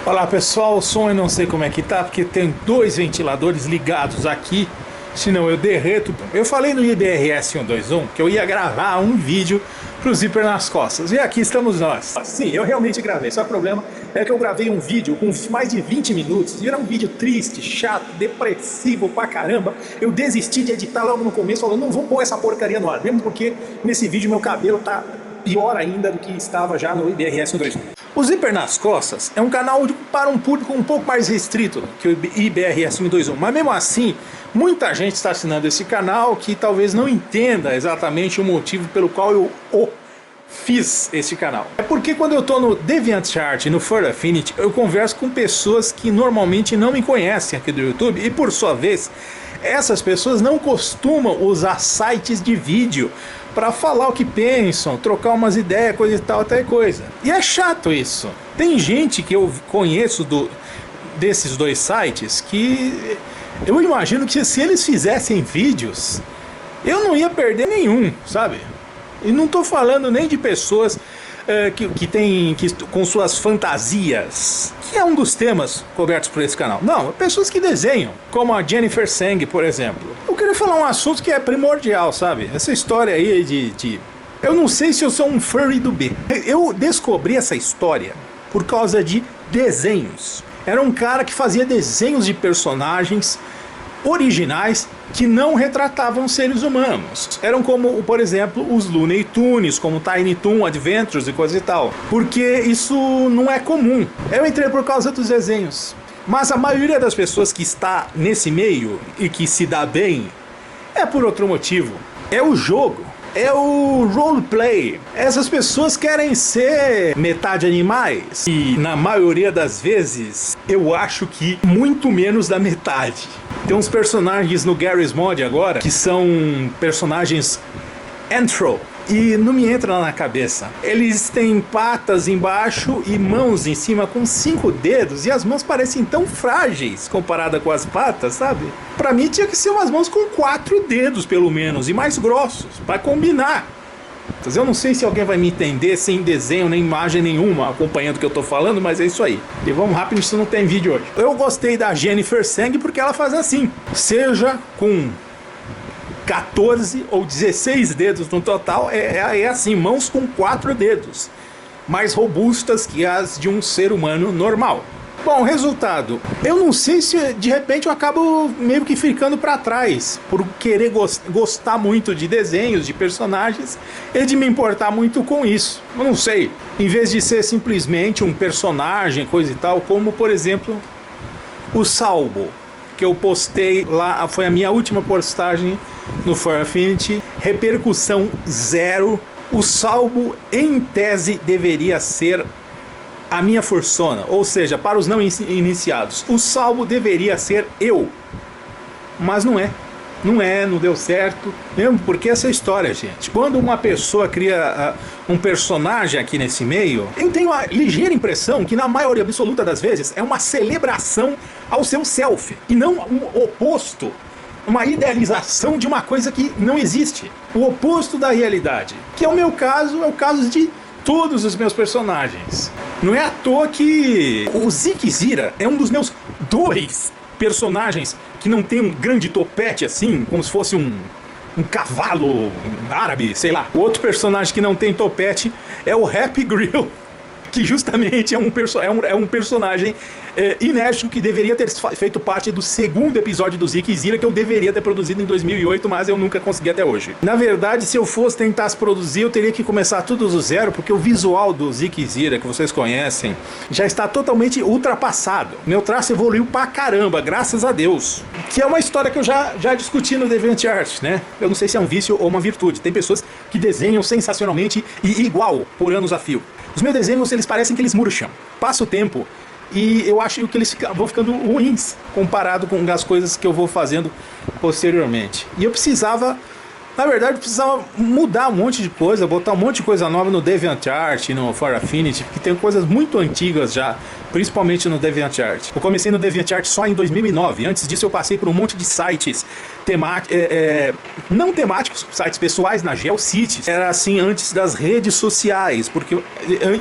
Olá pessoal, o som eu não sei como é que tá, porque tem dois ventiladores ligados aqui, senão eu derreto. Eu falei no IBRS 121 que eu ia gravar um vídeo pro Zíper nas costas, e aqui estamos nós. Sim, eu realmente gravei, só que o problema é que eu gravei um vídeo com mais de 20 minutos, e era um vídeo triste, chato, depressivo pra caramba. Eu desisti de editar logo no começo, falando, não vou pôr essa porcaria no ar, mesmo porque nesse vídeo meu cabelo tá pior ainda do que estava já no IBRS 121. O Zíper nas Costas é um canal para um público um pouco mais restrito que o IBRS 121, mas mesmo assim, muita gente está assinando esse canal que talvez não entenda exatamente o motivo pelo qual eu fiz esse canal. É porque quando eu estou no DeviantArt, no Fur Affinity, eu converso com pessoas que normalmente não me conhecem aqui do YouTube e, por sua vez, essas pessoas não costumam usar sites de vídeo para falar o que pensam, trocar umas ideias, coisa e tal, até coisa. E é chato isso. Tem gente que eu conheço desses dois sites que eu imagino que se eles fizessem vídeos, eu não ia perder nenhum, sabe? E não estou falando nem de pessoas com suas fantasias, que é um dos temas cobertos por esse canal. Não, pessoas que desenham, como a Jennifer Sang, por exemplo. Eu queria falar um assunto que é primordial, sabe? Essa história aí de... Eu não sei se eu sou um furry do B. Eu descobri essa história por causa de desenhos. Era um cara que fazia desenhos de personagens originais que não retratavam seres humanos. Eram como, por exemplo, os Looney Tunes, como Tiny Toon Adventures e coisa e tal. Porque isso não é comum. Eu entrei por causa dos desenhos. Mas a maioria das pessoas que está nesse meio e que se dá bem é por outro motivo. É o jogo. É o roleplay. Essas pessoas querem ser metade animais. E na maioria das vezes, eu acho que muito menos da metade. Tem uns personagens no Garry's Mod agora que são personagens Anthro. E não me entra na cabeça. Eles têm patas embaixo e mãos em cima com 5 dedos. E as mãos parecem tão frágeis comparada com as patas, sabe? Pra mim tinha que ser umas mãos com 4 dedos pelo menos. E mais grossos, pra combinar. Então, eu não sei se alguém vai me entender sem desenho nem imagem nenhuma acompanhando o que eu tô falando, mas é isso aí. E vamos rápido, isso não tem vídeo hoje. Eu gostei da Jennifer Sang porque ela faz assim. Seja com 14 ou 16 dedos no total, é assim, mãos com 4 dedos, mais robustas que as de um ser humano normal. Bom, resultado, eu não sei se de repente eu acabo meio que ficando para trás, por querer gostar muito de desenhos, de personagens, e de me importar muito com isso. Eu não sei, em vez de ser simplesmente um personagem, coisa e tal, como por exemplo, o Salbo, que eu postei lá, foi a minha última postagem no Fur Affinity, repercussão 0. O Salbo, em tese, deveria ser a minha fursona, ou seja, para os não iniciados, o Salbo deveria ser eu, mas não é. Não deu certo, mesmo porque essa história, gente, quando uma pessoa cria um personagem aqui nesse meio, eu tenho a ligeira impressão que na maioria absoluta das vezes é uma celebração ao seu self, e não um oposto, uma idealização de uma coisa que não existe, o oposto da realidade, que é o meu caso, é o caso de todos os meus personagens. Não é à toa que o Zikzira é um dos meus 2 personagens que não tem um grande topete assim, como se fosse um cavalo árabe, sei lá. O outro personagem que não tem topete é o Happy Grill, que justamente é um personagem inédito que deveria ter feito parte do 2º episódio do Zikzira, que eu deveria ter produzido em 2008, mas eu nunca consegui até hoje. Na verdade, se eu fosse tentar produzir, eu teria que começar tudo do zero, porque o visual do Zikzira, que vocês conhecem, já está totalmente ultrapassado. Meu traço evoluiu pra caramba, graças a Deus. Que é uma história que eu já discuti no DeviantArt, né? Eu não sei se é um vício ou uma virtude. Tem pessoas que desenham sensacionalmente e igual por anos a fio. Os meus desenhos, eles parecem que eles murcham. Passa o tempo e eu acho que eles vão ficando ruins comparado com as coisas que eu vou fazendo posteriormente. E eu precisava, na verdade, mudar um monte de coisa, botar um monte de coisa nova no DeviantArt, no Fur Affinity, porque tem coisas muito antigas já principalmente no DeviantArt. Eu comecei no DeviantArt só em 2009. Antes disso eu passei por um monte de sites não temáticos, sites pessoais na GeoCities. Era assim antes das redes sociais,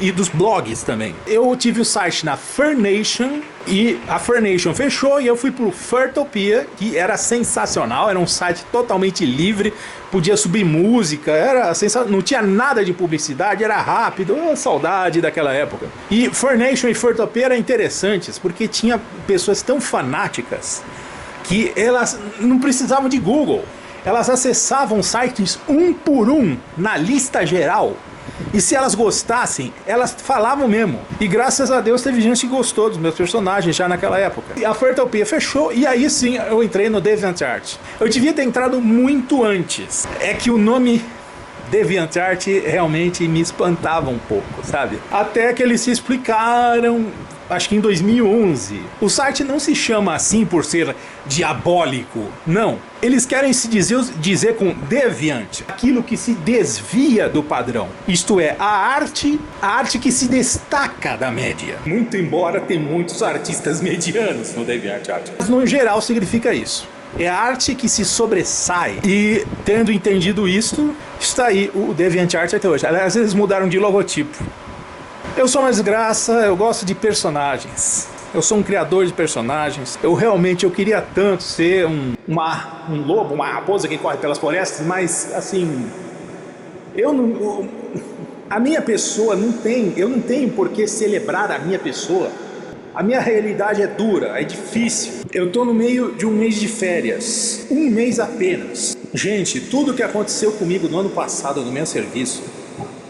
e dos blogs também. Eu tive o site na Furnation, e a Furnation fechou e eu fui pro Furtopia, que era sensacional, era um site totalmente livre, podia subir música, era sensacional, não tinha nada de publicidade, era rápido, saudade daquela época. E Furnation e Furtopia eram interessantes porque tinha pessoas tão fanáticas que elas não precisavam de Google, elas acessavam sites um por um na lista geral. E se elas gostassem, elas falavam mesmo. E graças a Deus teve gente que gostou dos meus personagens já naquela época. E a Furtopia fechou e aí sim eu entrei no DeviantArt. Eu devia ter entrado muito antes. É que o nome DeviantArt realmente me espantava um pouco, sabe? Até que eles se explicaram, acho que em 2011. O site não se chama assim por ser diabólico, não. Eles querem se dizer com deviant, aquilo que se desvia do padrão. Isto é, a arte que se destaca da média. Muito embora tenha muitos artistas medianos no DeviantArt. Mas no geral significa isso. É a arte que se sobressai. E tendo entendido isto, está aí o DeviantArt até hoje. Aliás, eles mudaram de logotipo. Eu sou uma desgraça, eu gosto de personagens. Eu sou um criador de personagens. Eu queria tanto ser um lobo, uma raposa que corre pelas florestas, mas assim, a minha pessoa eu não tenho por que celebrar a minha pessoa. A minha realidade é dura, é difícil. Eu tô no meio de um mês de férias, um mês apenas. Gente, tudo que aconteceu comigo no ano passado no meu serviço,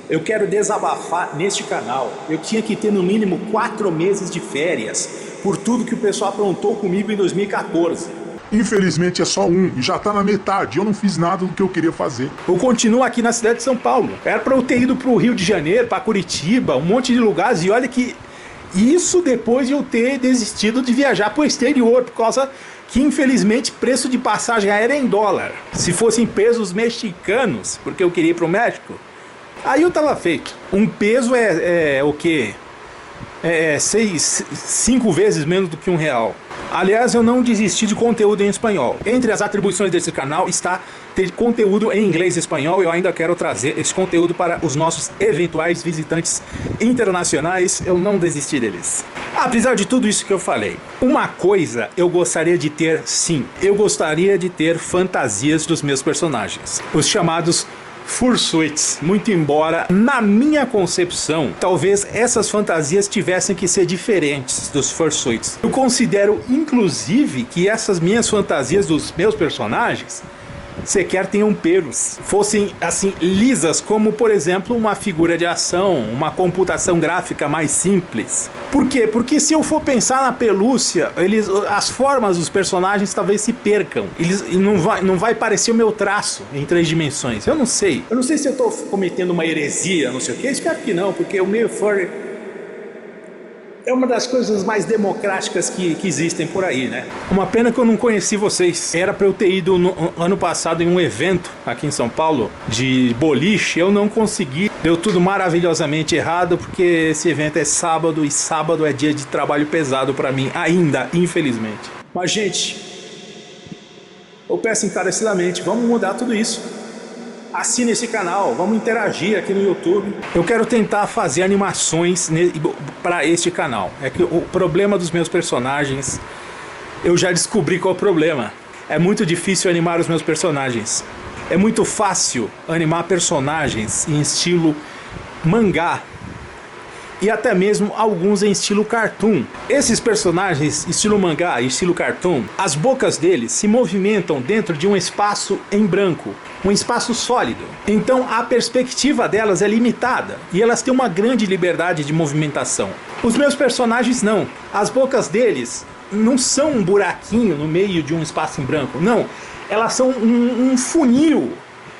eu quero desabafar neste canal. Eu tinha que ter no mínimo 4 meses de férias por tudo que o pessoal aprontou comigo em 2014. Infelizmente é só um e já tá na metade. Eu não fiz nada do que eu queria fazer. Eu continuo aqui na cidade de São Paulo. Era pra eu ter ido pro Rio de Janeiro, pra Curitiba, um monte de lugares. E olha que isso depois de eu ter desistido de viajar pro exterior, por causa que infelizmente preço de passagem aérea é em dólar. Se fossem pesos mexicanos, porque eu queria ir pro México, aí eu tava feito. Um peso é o quê? 5 vezes menos do que R$1. Aliás, eu não desisti de conteúdo em espanhol. Entre as atribuições desse canal está ter conteúdo em inglês e espanhol. Eu ainda quero trazer esse conteúdo para os nossos eventuais visitantes internacionais. Eu não desisti deles. Apesar de tudo isso que eu falei, uma coisa eu gostaria de ter, sim. Eu gostaria de ter fantasias dos meus personagens. Os chamados fursuits, muito embora na minha concepção talvez essas fantasias tivessem que ser diferentes dos fursuits. Eu considero inclusive que essas minhas fantasias dos meus personagens sequer tenham pelos, fossem assim lisas, como por exemplo uma figura de ação, uma computação gráfica mais simples. Por quê? Porque se eu for pensar na pelúcia, as formas dos personagens talvez se percam. Não vai parecer o meu traço em 3 dimensões. Eu não sei se eu estou cometendo uma heresia, não sei o que. Espero que não, porque o meio furry é uma das coisas mais democráticas que existem por aí, né? Uma pena que eu não conheci vocês. Era pra eu ter ido no ano passado em um evento aqui em São Paulo de boliche. Eu não consegui. Deu tudo maravilhosamente errado porque esse evento é sábado e sábado é dia de trabalho pesado pra mim ainda, infelizmente. Mas gente, eu peço encarecidamente, vamos mudar tudo isso. Assine esse canal, vamos interagir aqui no YouTube. Eu quero tentar fazer animações para este canal. É que o problema dos meus personagens, eu já descobri qual é o problema. É muito difícil animar os meus personagens. É muito fácil animar personagens em estilo mangá. E até mesmo alguns em estilo cartoon. Esses personagens estilo mangá e estilo cartoon, as bocas deles se movimentam dentro de um espaço em branco, um espaço sólido. Então a perspectiva delas é limitada e elas têm uma grande liberdade de movimentação. Os meus personagens não. As bocas deles não são um buraquinho no meio de um espaço em branco, não. Elas são um funil.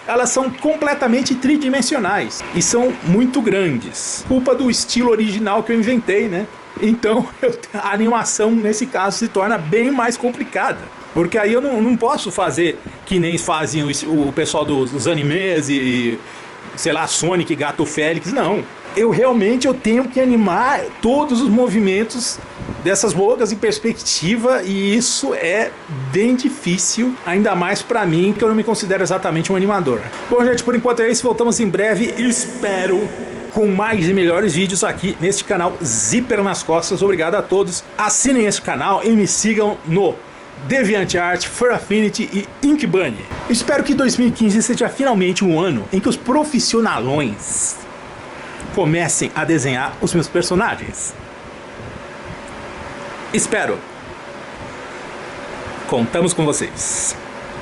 Elas são completamente tridimensionais e são muito grandes. Culpa do estilo original que eu inventei, né? Então a animação nesse caso se torna bem mais complicada. Porque aí eu não posso fazer que nem fazem o pessoal dos animes e sei lá, Sonic, Gato Félix, não. Eu realmente tenho que animar todos os movimentos dessas bogas em perspectiva, e isso é bem difícil, ainda mais pra mim, que eu não me considero exatamente um animador. Bom, gente, por enquanto é isso, voltamos em breve, espero, com mais e melhores vídeos aqui neste canal Zíper nas Costas. Obrigado a todos, assinem esse canal e me sigam no DeviantArt, Fur Affinity e Inkbunny. Espero que 2015 seja finalmente um ano em que os profissionalões comecem a desenhar os meus personagens. Espero. Contamos com vocês.